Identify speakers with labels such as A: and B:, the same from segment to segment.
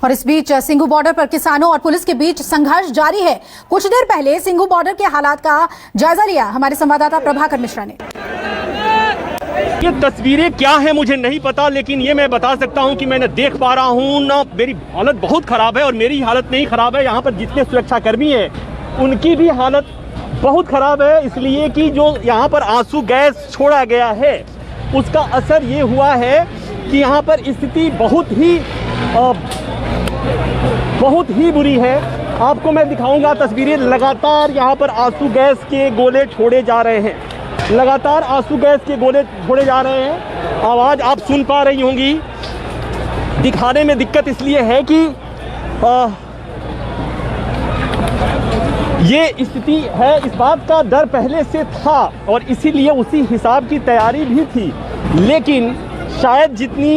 A: और इस बीच सिंघू बॉर्डर पर किसानों और पुलिस के बीच संघर्ष जारी है। कुछ देर पहले सिंघू बॉर्डर के हालात का जायजा लिया हमारे संवाददाता प्रभाकर मिश्रा ने।
B: ये तस्वीरें क्या है मुझे नहीं पता, लेकिन ये मैं बता सकता हूं कि मैंने देख पा रहा हूं ना, मेरी हालत बहुत खराब है और मेरी हालत नहीं खराब है, यहाँ पर जितने सुरक्षाकर्मी हैं उनकी भी हालत बहुत खराब है, इसलिए कि जो यहाँ पर आंसू गैस छोड़ा गया है उसका असर ये हुआ है कि यहाँ पर स्थिति बहुत ही बुरी है। आपको मैं दिखाऊंगा तस्वीरें। लगातार यहाँ पर आंसू गैस के गोले छोड़े जा रहे हैं, लगातार आंसू गैस के गोले छोड़े जा रहे हैं। आवाज़ आप सुन पा रही होंगी। दिखाने में दिक्कत इसलिए है कि ये स्थिति है, इस बात का डर पहले से था और इसीलिए उसी हिसाब की तैयारी भी थी, लेकिन शायद जितनी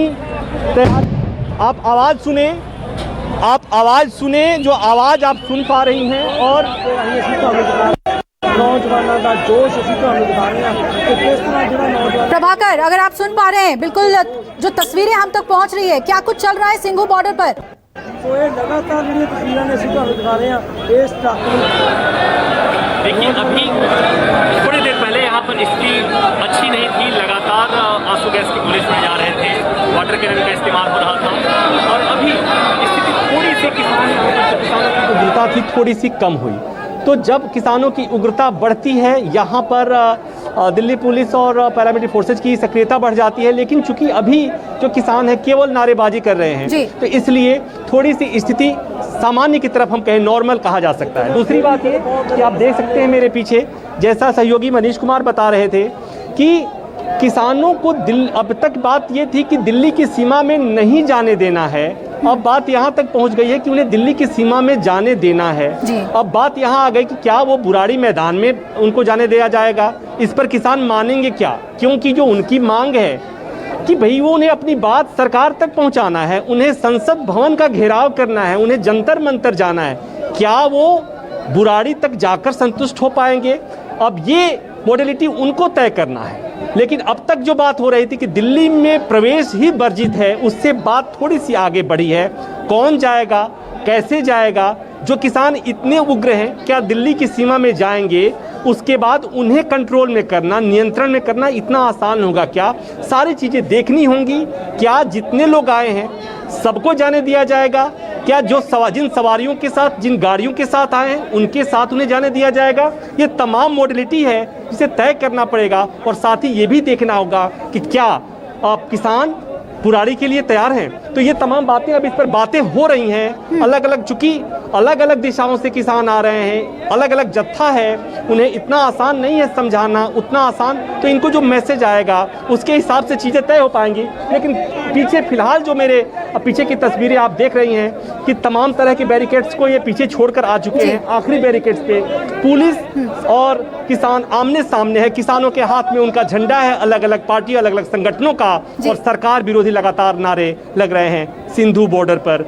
B: तैयारी आप आवाज़ सुने जो आवाज़ आप सुन पा रही हैं और नौजवानों का जोश
A: प्रभाकर, अगर आप सुन पा रहे हैं, बिल्कुल जो तस्वीरें हम तक पहुंच रही है, क्या कुछ चल रहा है सिंघू बॉर्डर पर?
C: तो ये लगातार तस्वीरें ने दिखा रहे हैं।
B: देखिए, अभी थोड़ी देर पहले यहाँ पर स्थिति अच्छी नहीं थी, लगातार आंसू गैस के गोले छोड़े जा रहे थे, वाटर कैनन का इस्तेमाल हो रहा था और अभी स्थिति थोड़ी सी किसानों की उग्रता थी थोड़ी सी कम हुई। तो जब किसानों की उग्रता बढ़ती है, यहाँ पर दिल्ली पुलिस और पैरामिलिट्री फोर्सेज की सक्रियता बढ़ जाती है, लेकिन चूंकि अभी जो किसान है केवल नारेबाजी कर रहे हैं तो इसलिए थोड़ी सी स्थिति सामान्य की तरफ हम कहें नॉर्मल कहा जा सकता है। दूसरी बात ये कि आप देख सकते हैं मेरे पीछे, जैसा सहयोगी मनीष कुमार बता रहे थे कि किसानों को अब तक बात ये थी कि दिल्ली की सीमा में नहीं जाने देना है, अब बात यहाँ तक पहुँच गई है कि उन्हें दिल्ली की सीमा में जाने देना है। अब बात यहाँ आ गई कि क्या वो बुराड़ी मैदान में उनको जाने दिया जाएगा, इस पर किसान मानेंगे क्या? क्योंकि जो उनकी मांग है कि भाई वो उन्हें अपनी बात सरकार तक पहुँचाना है, उन्हें संसद भवन का घेराव करना है, उन्हें जंतर मंतर जाना है, क्या वो बुराड़ी तक जाकर संतुष्ट हो पाएंगे? अब ये मॉडलिटी उनको तय करना है। लेकिन अब तक जो बात हो रही थी कि दिल्ली में प्रवेश ही वर्जित है, उससे बात थोड़ी सी आगे बढ़ी है। कौन जाएगा, कैसे जाएगा? जो किसान इतने उग्र हैं, क्या दिल्ली की सीमा में जाएंगे, उसके बाद उन्हें कंट्रोल में करना, नियंत्रण में करना इतना आसान होगा क्या? सारी चीज़ें देखनी होंगी। क्या जितने लोग आए हैं सबको जाने दिया जाएगा? क्या जो जिन सवारियों के साथ, जिन गाड़ियों के साथ आए हैं उनके साथ उन्हें जाने दिया जाएगा? ये तमाम मॉडलिटी है जिसे तय करना पड़ेगा और साथ ही ये भी देखना होगा कि क्या आप किसान बुराड़ी के लिए तैयार हैं। तो ये तमाम बातें, अब इस पर बातें हो रही हैं अलग अलग, चूंकि अलग अलग दिशाओं से किसान आ रहे हैं, अलग अलग जत्था है, उन्हें इतना आसान नहीं है समझाना, उतना आसान तो इनको जो मैसेज आएगा उसके हिसाब से चीज़ें तय हो पाएंगी। लेकिन पीछे फिलहाल जो मेरे पीछे की तस्वीरें आप देख रही हैं कि तमाम तरह के बैरिकेड्स को ये पीछे छोड़कर आ चुके हैं। आखिरी बैरिकेड्स पे पुलिस और किसान आमने सामने है, किसानों के हाथ में उनका झंडा है, अलग अलग पार्टी, अलग अलग संगठनों का, और सरकार विरोधी लगातार नारे लग रहे हैं सिंधु बॉर्डर पर,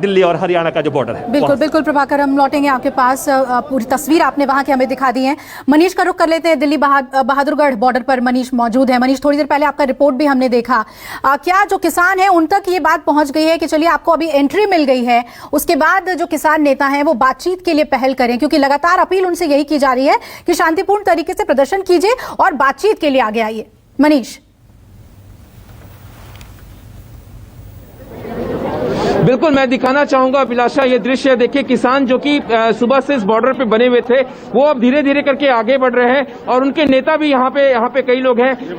B: दिल्ली और हरियाणा का जो बॉर्डर है।
A: बिल्कुल बिल्कुल प्रभाकर, हम लौटेंगे आपके पास। पूरी तस्वीर आपने वहां की हमें दिखा दी है। मनीष का रुख कर लेते हैं। दिल्ली बहादुरगढ़ बॉर्डर पर मनीष मौजूद है। मनीष, थोड़ी देर पहले आपका रिपोर्ट भी हमने देखा, क्या जो किसान है उन तक ये बात पहुंच गई है कि चलिए आपको अभी एंट्री मिल गई है, उसके बाद जो किसान नेता हैं वो बातचीत के लिए पहल करें, क्योंकि लगातार अपील उनसे यही की जा रही है कि शांतिपूर्ण तरीके से प्रदर्शन कीजिए और बातचीत के लिए आगे आइए। मनीष।
D: बिल्कुल, मैं दिखाना चाहूंगा अभिलाषा, ये दृश्य देखिए, किसान जो कि सुबह से इस बॉर्डर पे बने हुए थे वो अब धीरे धीरे करके आगे बढ़ रहे हैं और उनके नेता भी यहाँ पे कई लोग हैं।